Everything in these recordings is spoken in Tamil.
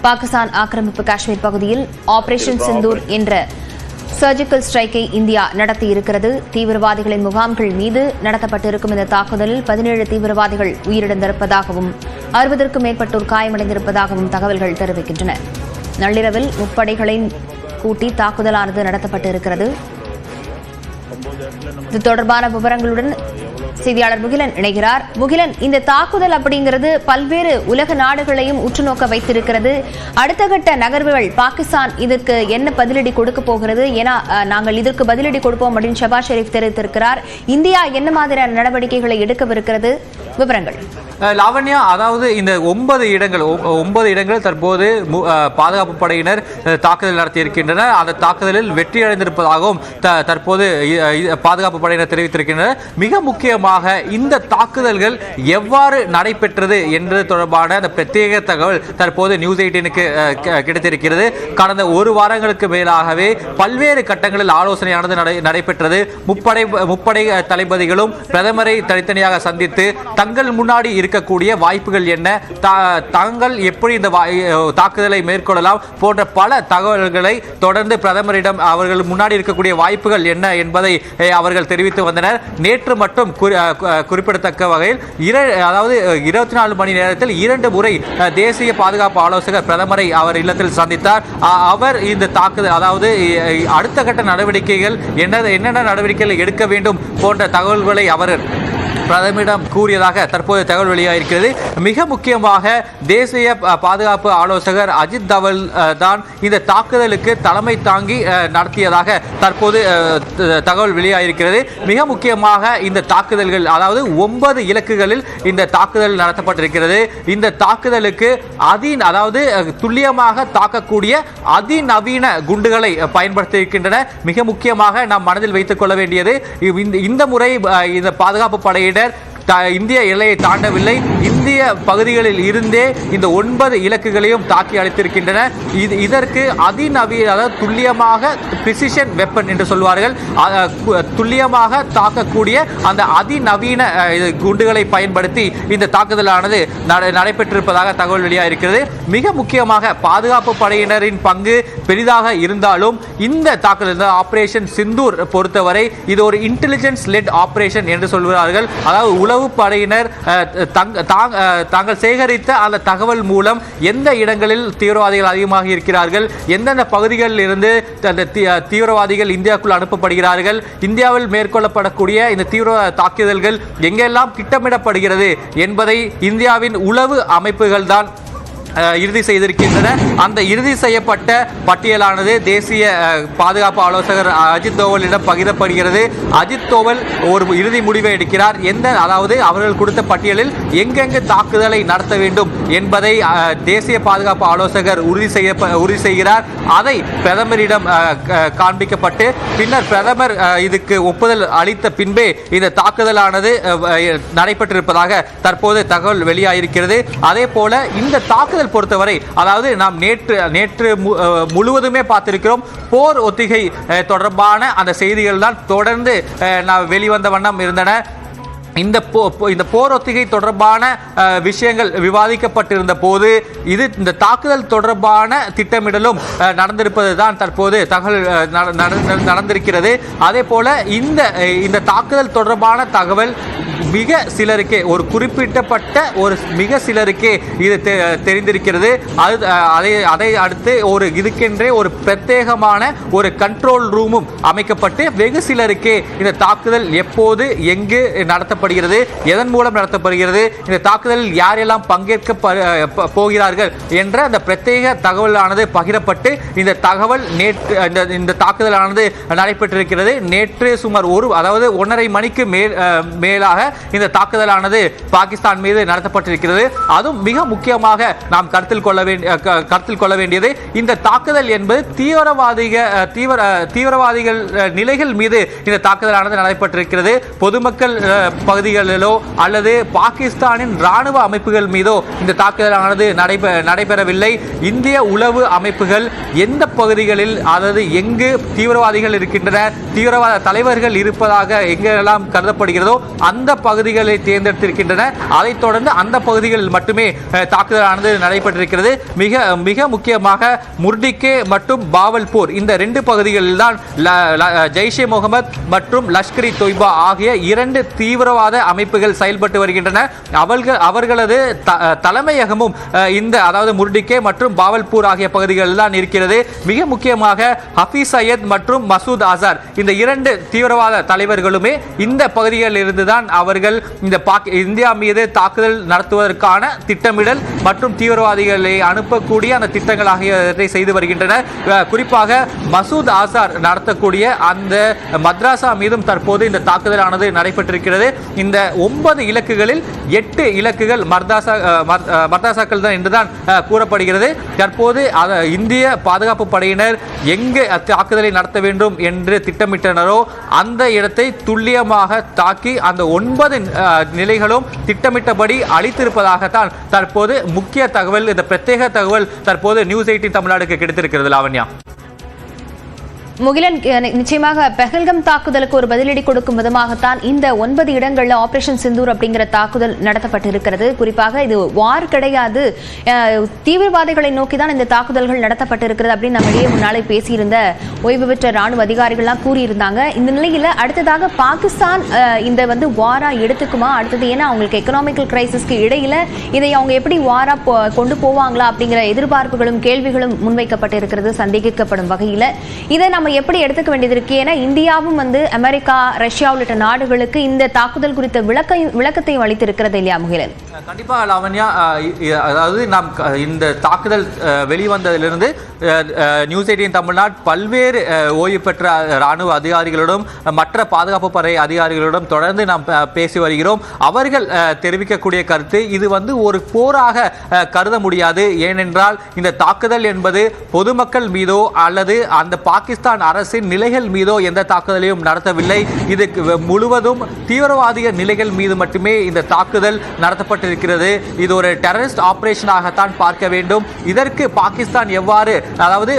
பாகிஸ்தான் ஆக்கிரமிப்பு காஷ்மீர் பகுதியில் ஆபரேஷன் சிந்தூர் என்ற சர்ஜிக்கல் ஸ்ட்ரைக்கை இந்தியா நடத்தியிருக்கிறது. தீவிரவாதிகளின் முகாம்கள் மீது நடத்தப்பட்டிருக்கும் இந்த தாக்குதலில் 17 தீவிரவாதிகள் உயிரிழந்திருப்பதாகவும் 60க்கும் மேற்பட்டோர் காயமடைந்திருப்பதாகவும் தகவல்கள் தெரிவிக்கின்றன. நள்ளிரவில் முப்படைகளின் கூட்டி தாக்குதலானது நடத்தப்பட்டிருக்கிறது. இது தொடர்பான விவரங்களுடன் செய்தியாளர் முகிலன் இணைகிறார். முகிலன், இந்த தாக்குதல் அப்படிங்கிறது பல்வேறு உலக நாடுகளையும் உற்றுநோக்க வைத்திருக்கிறது. அடுத்த கட்ட நகர்வுகள் பாகிஸ்தான் இதற்கு என்ன பதிலடி கொடுக்க போகிறது? ஏன்னா நாங்கள் இதற்கு பதிலடி கொடுப்போம் அப்படின்னு ஷபாஸ் ஷெரீப் தெரிவித்திருக்கிறார். இந்தியா என்ன மாதிரியான நடவடிக்கைகளை எடுக்கவிருக்கிறது? விவரங்கள். லாவண்யா, அதாவது இந்த 9 இடங்கள் தற்போது பாதுகாப்பு படையினர் தாக்குதல் நடத்தியிருக்கின்றனர். அந்த தாக்குதலில் வெற்றி அடைந்திருப்பதாகவும் தற்போது பாதுகாப்பு படையினர் தெரிவித்திருக்கின்றனர். மிக முக்கியமாக இந்த தாக்குதல்கள் எவ்வாறு நடைபெற்றது என்பது தொடர்பான அந்த பிரத்யேக தகவல் தற்போது நியூஸ் 18க்கு கிடைத்திருக்கிறது. கடந்த 1 வாரங்களுக்கு மேலாகவே பல்வேறு கட்டங்களில் ஆலோசனையானது நடைபெற்றது. முப்படை தளபதிகளும் பிரதமரை தனித்தனியாக சந்தித்து தங்கள் முன்னாடி இருக்கக்கூடிய வாய்ப்புகள் என்ன, தாங்கள் எப்படி இந்த தாக்குதலை மேற்கொள்ளலாம் போன்ற பல தகவல்களை தொடர்ந்து பிரதமரிடம் அவர்கள் முன்னாடி இருக்கக்கூடிய வாய்ப்புகள் என்ன என்பதை அவர்கள் தெரிவித்து வந்தனர். நேற்று மட்டும் குறிப்பிடத்தக்க வகையில் அதாவது 24 மணி நேரத்தில் 2 முறை தேசிய பாதுகாப்பு ஆலோசகர் பிரதமரை அவர் இல்லத்தில் சந்தித்தார். அவர் இந்த தாக்குதல், அதாவது அடுத்த கட்ட நடவடிக்கைகள் என்னென்ன நடவடிக்கைகள் எடுக்க வேண்டும் போன்ற தகவல்களை அவர் பிரதமரிடம் கூறியதாக தற்போது தகவல் வெளியாகிருக்கிறது. மிக முக்கியமாக தேசிய பாதுகாப்பு ஆலோசகர் அஜித் தவல் தான் இந்த தாக்குதலுக்கு தலைமை தாங்கி நடத்தியதாக தற்போது தகவல் வெளியாகிருக்கிறது. மிக முக்கியமாக இந்த தாக்குதல்கள், அதாவது 9 இலக்குகளில் இந்த தாக்குதல் நடத்தப்பட்டிருக்கிறது. இந்த தாக்குதலுக்கு அதாவது துல்லியமாக தாக்கக்கூடிய அதிநவீன குண்டுகளை பயன்படுத்தியிருக்கின்றன. மிக முக்கியமாக நாம் மனதில் வைத்துக் கொள்ள வேண்டியது, இந்த முறை இந்த பாதுகாப்பு படையினர் இந்திய எல்லையை தாண்டவில்லை. இந்திய பகுதிகளில் இருந்தே இந்த 9 இலக்குகளையும் தாக்கி அளித்திருக்கின்றன. இதற்கு அதிநவீன, அதாவது துல்லியமாக பிரிசிஷன் வெப்பன் என்று சொல்வார்கள், துல்லியமாக தாக்கக்கூடிய அந்த அதிநவீன குண்டுகளை பயன்படுத்தி இந்த தாக்குதலானது நடைபெற்றிருப்பதாக தகவல் வெளியாகிருக்கிறது. மிக முக்கியமாக பாதுகாப்பு படையினரின் பங்கு பெரிதாக இருந்தாலும் இந்த தாக்குதல் ஆபரேஷன் சிந்தூர் பொறுத்தவரை இது ஒரு இன்டெலிஜென்ஸ் லெட் ஆபரேஷன் என்று சொல்கிறார்கள். அதாவது உளவு படையினர் தாங்கள் சேகரித்த அந்த தகவல் மூலம் எந்த இடங்களில் தீவிரவாதிகள் அதிகமாக இருக்கிறார்கள், எந்தெந்த பகுதிகளில் இருந்து தீவிரவாதிகள் இந்தியாவுக்குள் அனுப்பப்படுகிறார்கள், இந்தியாவில் மேற்கொள்ளப்படக்கூடிய இந்த தீவிரவாத தாக்குதல்கள் எங்கெல்லாம் திட்டமிடப்படுகிறது என்பதை இந்தியாவின் உளவு அமைப்புகள் தான் இறுதி செய்திருக்கின்றன. அந்த இறுதி செய்யப்பட்ட பட்டியலானது தேசிய பாதுகாப்பு ஆலோசகர் அஜித் தோவலிடம் பகிரப்படுகிறது. அஜித் தோவல் ஒரு இறுதி முடிவை எடுக்கிறார். அதாவது அவர்கள் கொடுத்த பட்டியலில் எங்கெங்கு தாக்குதலை நடத்த வேண்டும் என்பதை தேசிய பாதுகாப்பு ஆலோசகர் உறுதி செய்கிறார். அதை பிரதமரிடம் காண்பிக்கப்பட்டு பின்னர் பிரதமர் இதுக்கு ஒப்புதல் அளித்த பின்பே இந்த தாக்குதலானது நடைபெற்றிருப்பதாக தற்போது தகவல் வெளியாகிருக்கிறது. அதே போல இந்த தாக்குதல் பொறுத்தவரை, அதாவது நாம் நேற்று முழுவதுமே பார்த்திருக்கிறோம், போர் ஒத்திகை தொடர்பான அந்த செய்திகள் தான் தொடர்ந்து வெளிவந்த வண்ணம் இருந்தன. இந்த போர் ஒத்திகை தொடர்பான விஷயங்கள் விவாதிக்கப்பட்டிருந்த போது இந்த தாக்குதல் தொடர்பான திட்டமிடலும் நடந்திருப்பது தான் தற்போது தகவல் நடந்திருக்கிறது. அதே போல இந்த தாக்குதல் தொடர்பான தகவல் மிக சிலருக்கே, ஒரு குறிப்பிட்டப்பட்ட ஒரு மிக சிலருக்கே இது தெரிந்திருக்கிறது. அதை அடுத்து இதுக்கென்றே ஒரு பிரத்யேகமான ஒரு கண்ட்ரோல் ரூமும் அமைக்கப்பட்டு வெகு சிலருக்கே இந்த தாக்குதல் எப்போது எங்கு நடத்தப்படுகிறது, எதன் மூலம் நடத்தப்படுகிறது, இந்த தாக்குதலில் யாரெல்லாம் பங்கேற்க போகிறார்கள் என்ற அந்த பிரத்யேக தகவலானது பகிரப்பட்டு இந்த தகவல் இந்த தாக்குதலானது நடைபெற்றிருக்கிறது. நேற்று சுமார் 1.5 மணிக்கு மேலாக இந்த தாக்குதலானது பாகிஸ்தான் மீது நடத்தப்பட்டிருக்கிறது. அதுவும் மிக முக்கியமாக நாம் கருத்தில் கொள்ள வேண்டியது, இந்த தாக்குதல் என்பது தீவிரவாதிகள் நிலைகள் மீது இந்த தாக்குதலானது நடைபெற்றிருக்கிறது. பொதுமக்கள் பகுதிகளிலோ அல்லது பாகிஸ்தானின் ராணுவ அமைப்புகள் மீதோ இந்த தாக்குதலானது நடைபெறவில்லை. இந்திய உளவு அமைப்புகள் எந்த பகுதிகளில், அதாவது எங்கு தீவிரவாதிகள் இருக்கின்றன, தீவிரவாத தலைவர்கள் இருப்பதாக எங்கெல்லாம் கருதப்படுகிறதோ அந்த பகுதிகளை தேர்ந்தெடுத்திருக்கின்றன. அதைத் தொடர்ந்து அந்த பகுதிகளில் மட்டுமே தாக்குதலானது நடைபெற்றிருக்கிறது. மிக மிக முக்கியமாக முர்டிகே மற்றும் பாவல்பூர் இந்த 2 பகுதிகளில் தான் ஜெய்ஷே முகமது மற்றும் லஷ்கர் இ தொய்பா ஆகிய 2 தீவிரவாத அமைப்புகள் செயல்பட்டு வருகின்றன. அவர்களது தலைமையகமும் இந்த அதாவது முர்டிகே மற்றும் பாவல்பூர் ஆகிய பகுதிகளில் தான் இருக்கிறது. மிக முக்கியமாக ஹபீஸ் சையத் மற்றும் மசூத் அசார் இந்த 2 தீவிரவாத தலைவர்களுமே இந்த பகுதிகளில் இருந்துதான் அவர்கள் இந்த இந்தியா மீது தாக்குதல் நடத்துவதற்கான திட்டமிடல் மற்றும் தீவிரவாதிகளை அனுப்பக்கூடிய அந்த திட்டங்கள் ஆகியவற்றை செய்து வருகின்றனர். குறிப்பாக மசூத் அசார் நடத்தக்கூடிய அந்த மദ്രാസா மீதும் தற்போது இந்த தாக்குதலானது நடைபெற்றிருக்கிறது. இந்த 9 இலக்குகளில் 8 இலக்குகள் மദ്രാസാக்கள் தான் என்றுதான் கூறப்படுகிறது. தற்போது இந்திய பாதுகாப்பு படையினர் எங்கு தாக்குதலை நடத்த வேண்டும் என்று திட்டமிட்டனரோ அந்த இடத்தை துல்லியமாக தாக்கி அந்த 9 நிலைகளும் திட்டமிட்டபடி அளித்திருப்பதாகத்தான் தற்போது முக்கிய தகவல், இந்த பிரத்யேக தகவல் தற்போது நியூஸ் 18 தமிழ்நாடுக்கு கிடைத்திருக்கிறது. லாவண்யா, முகிலன், நிச்சயமாக பெஹல்கம் தாக்குதலுக்கு ஒரு பதிலடி கொடுக்கும் விதமாகத்தான் இந்த 9 இடங்களில் ஆபரேஷன் சிந்தூர் அப்படிங்கிற தாக்குதல் நடத்தப்பட்டிருக்கிறது. குறிப்பாக இது வார் கிடையாது, தீவிரவாதிகளை நோக்கி தான் இந்த தாக்குதல்கள் நடத்தப்பட்டிருக்கிறது அப்படின்னு நம்மிடையே முன்னாலே பேசியிருந்த ஓய்வு பெற்ற ராணுவ அதிகாரிகள்லாம் கூறியிருந்தாங்க. இந்த நிலையில் அடுத்ததாக பாகிஸ்தான் இந்த வாரா எடுத்துக்குமா அடுத்தது? ஏன்னா அவங்களுக்கு எக்கனாமிக்கல் கிரைசிஸ்க்கு இடையில இதை அவங்க எப்படி வாரா கொண்டு போவாங்களா அப்படிங்கிற எதிர்பார்ப்புகளும் கேள்விகளும் முன்வைக்கப்பட்டிருக்கிறது சந்தேகிக்கப்படும் வகையில். இதை நம்ம எப்படி எடுத்துக்க வேண்டியது இருக்கு? ஏன்னா இந்தியாவும் அமெரிக்கா, ரஷ்யா உள்ளிட்ட நாடுகளுக்கு இந்த தாக்குதல் குறித்த விளக்கத்தையும் அளித்திருக்கிறது இல்லையா முகிலன்? கண்டிப்பாக லாவண்யா, அதாவது நாம் இந்த தாக்குதல் வெளிவந்ததிலிருந்து நியூஸ் 18 தமிழ்நாடு பல்வேறு ஓய்வு பெற்ற ராணுவ அதிகாரிகளிடம் மற்ற பாதுகாப்பு படை அதிகாரிகளிடம் தொடர்ந்து நாம் பேசி வருகிறோம். அவர்கள் தெரிவிக்கக்கூடிய கருத்து இது ஒரு போராக கருத முடியாது. ஏனென்றால் இந்த தாக்குதல் என்பது பொதுமக்கள் மீதோ அல்லது அந்த பாகிஸ்தான் அரசின் நிலைகள் மீதோ எந்த தாக்குதலையும் நடத்தவில்லை. இது முழுவதும் தீவிரவாதிய நிலைகள் மீது மட்டுமே இந்த தாக்குதல் நடத்தப்பட்டிருக்கிறது. இது ஒரு டெரரிஸ்ட் ஆபரேஷனாகத்தான் பார்க்க வேண்டும். இதற்கு பாகிஸ்தான் எவ்வாறு, அதாவது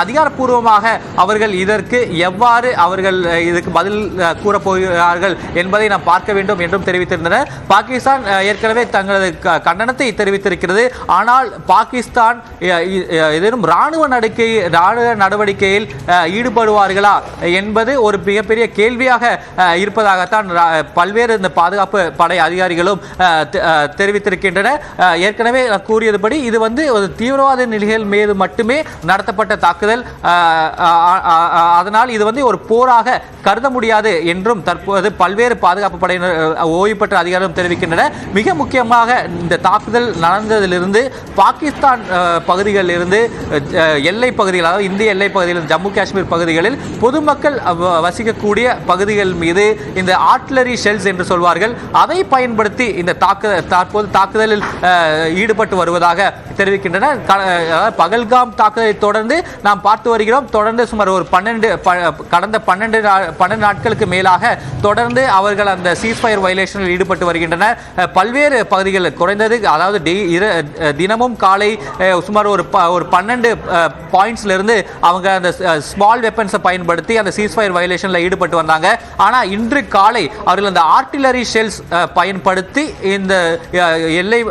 அதிகாரப்பூர்வமாக அவர்கள் இதற்கு எவ்வாறு அவர்கள் இதுக்கு பதில் கூறப் போகிறார்கள் என்பதை நாம் பார்க்க வேண்டும் என்றும் தெரிவித்திருந்தனர். பாகிஸ்தான் ஏற்கனவே தங்களது கண்டனத்தை தெரிவித்திருக்கிறது. ஆனால் பாகிஸ்தான் ஏதேனும் ராணுவ நடவடிக்கையில் ஈடுபடுவார்களா என்பது ஒரு மிகப்பெரிய கேள்வியாக இருப்பதாகத்தான் பல்வேறு இந்த பாதுகாப்பு படை அதிகாரிகளும் தெரிவித்திருக்கின்றனர். ஏற்கனவே கூறியதுபடி இது ஒரு தீவிரவாத நிலைகள் மீது மட்டுமே நடத்தப்பட்ட தாக்குதல். அதனால் இது ஒரு போராக கருத முடியாது என்றும் தற்போது பல்வேறு பாதுகாப்பு படையினர் ஓய்வு பெற்ற அதிகாரிகளும் தெரிவிக்கின்றனர். மிக முக்கியமாக இந்த தாக்குதல் நடந்ததிலிருந்து பாகிஸ்தான் பகுதிகளில் இருந்து எல்லை பகுதிகள், அதாவது இந்திய எல்லை பகுதியில் ஜம்மு காஷ்மீர் பகுதிகளில் பொதுமக்கள் வசிக்கக்கூடிய பகுதிகள் மீது இந்த ஆர்ட்டிலரி ஷெல்ஸ் என்று சொல்வார்கள், அதை பயன்படுத்தி இந்த தற்போது தாக்குதலில் ஈடுபட்டு வருவதாக தெரிவிக்கின்றனர். பகல்காம் தாக்குதலை தொடர்ந்து நாம் பார்த்து வருகிறோம். தொடர்ந்து சுமார் ஒரு கடந்த 12 நாட்களுக்கு மேலாக தொடர்ந்து அவர்கள் அந்த சீஸ்ஃபயர் வயலேஷனில் ஈடுபட்டு வருகின்றனர். பல்வேறு பகுதிகளில் குறைந்தது, அதாவது தினமும் காலை சுமார் ஒரு 12 பாயிண்ட்ஸ்ல இருந்து அவங்க அந்த ஸ்மால் வெப்பன்ஸை பயன்படுத்தி அந்த சீஸ்ஃபயர் வயலேஷனில் ஈடுபட்டு வந்தாங்க. ஆனால் இன்று காலை அவர்கள் அந்த ஆர்ட்டிலரி ஷெல்ஸ் பயன்படுத்தி இந்த எல்லை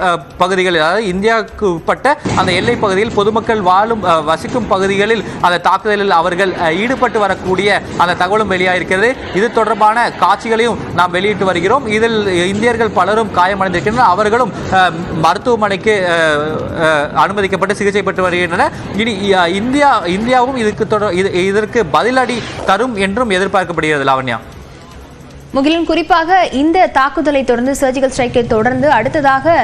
பகுதிகளில், அதாவது இந்தியாவுக்கு உட்பட்ட அந்த எல்லை பகுதியில் பொதுமக்கள் வசிக்கும் பகுதிகளில் அந்த தாக்குதலில் அவர்கள் ஈடுபட்டு வரக்கூடிய அந்த தகவலும் வெளியாயிருக்கிறது. இது தொடர்பான காட்சிகளையும் நாம் வெளியிட்டு வருகிறோம். இதில் இந்தியர்கள் பலரும் காயமடைந்திருக்கின்றனர். அவர்களும் மருத்துவமனைக்கு அனுமதிக்கப்பட்டு சிகிச்சை பெற்று வருகின்றனர். இனி இந்தியாவும் இதற்கு பதிலடி தரும் என்றும் எதிர்பார்க்கப்படுகிறது. லாவண்யா, முகிலன், குறிப்பாக இந்த தாக்குதலை தொடர்ந்து, சர்ஜிக்கல் ஸ்ட்ரைக்கை தொடர்ந்து அடுத்ததாக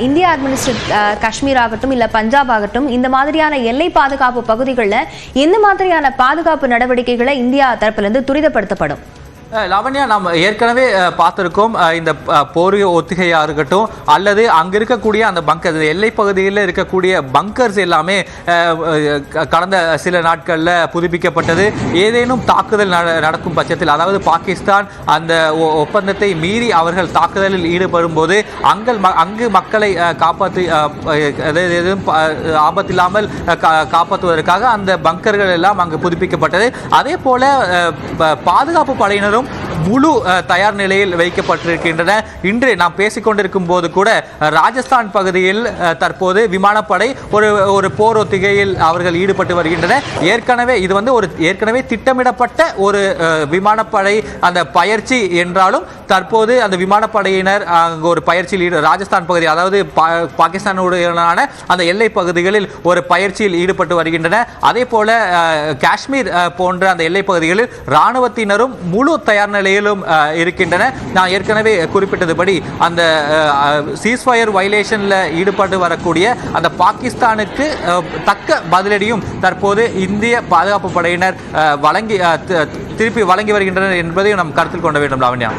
இந்தியா அட்மினிஸ்ட்ரேட் காஷ்மீர் ஆகட்டும் இல்ல பஞ்சாப் ஆகட்டும், இந்த மாதிரியான எல்லை பாதுகாப்பு பகுதிகளில் எந்த மாதிரியான பாதுகாப்பு நடவடிக்கைகளை இந்தியா தரப்பிலிருந்து துரிதப்படுத்தப்படும்? லாவண்யா, நாம் ஏற்கனவே பார்த்திருக்கோம். இந்த போர் ஒத்திகையா இருக்கட்டும் அல்லது அங்க இருக்கக்கூடிய அந்த பங்கர், எல்லை பகுதியில் இருக்கக்கூடிய பங்கர்ஸ் எல்லாமே கடந்த சில நாட்களில் புதுப்பிக்கப்பட்டது. ஏதேனும் தாக்குதல் நடக்கும் பட்சத்தில், அதாவது பாகிஸ்தான் அந்த ஒப்பந்தத்தை மீறி அவர்கள் தாக்குதலில் ஈடுபடும் போது அங்கு மக்களை காப்பாற்றி எதுவும் ஆபத்தில்லாமல் காப்பாற்றுவதற்காக அந்த பங்கர்கள் எல்லாம் அங்கு புதுப்பிக்கப்பட்டது. அதே போல பாதுகாப்பு படையினரும் முழு தயார் நிலையில் வைக்கப்பட்டிருக்கின்றன. இன்று நாம் பேசிக்கொண்டிருக்கும் போது கூட ராஜஸ்தான் பகுதியில் தற்போது விமானப்படை ஒரு போர் ஒத்திகையில் அவர்கள் ஈடுபட்டு வருகின்றனர். ஏற்கனவே இது வந்து ஏற்கனவே திட்டமிடப்பட்ட ஒரு விமானப்படை அந்த பயிற்சி என்றாலும் தற்போது அந்த விமானப்படையினர் ஒரு பயிற்சியில் ராஜஸ்தான் பகுதி, அதாவது பாகிஸ்தானுடனான அந்த எல்லை பகுதிகளில் ஒரு பயிற்சியில் ஈடுபட்டு வருகின்றனர். அதே போல காஷ்மீர் போன்ற அந்த எல்லை பகுதிகளில் இராணுவத்தினரும் முழு தயார் நிலையிலும் இருக்கின்றனர். நான் ஏற்கனவே குறிப்பிட்டதுபடி அந்த சீஸ்ஃபயர் வயலேஷன்ல ஈடுபட்டு வரக்கூடிய அந்த பாகிஸ்தானுக்கு தக்க பதிலடியும் தற்போது இந்திய பாதுகாப்பு படையினர் திருப்பி வழங்கி வருகின்றனர் என்பதையும் நாம் கருத்தில் கொள்ள வேண்டும். லாவண்யா.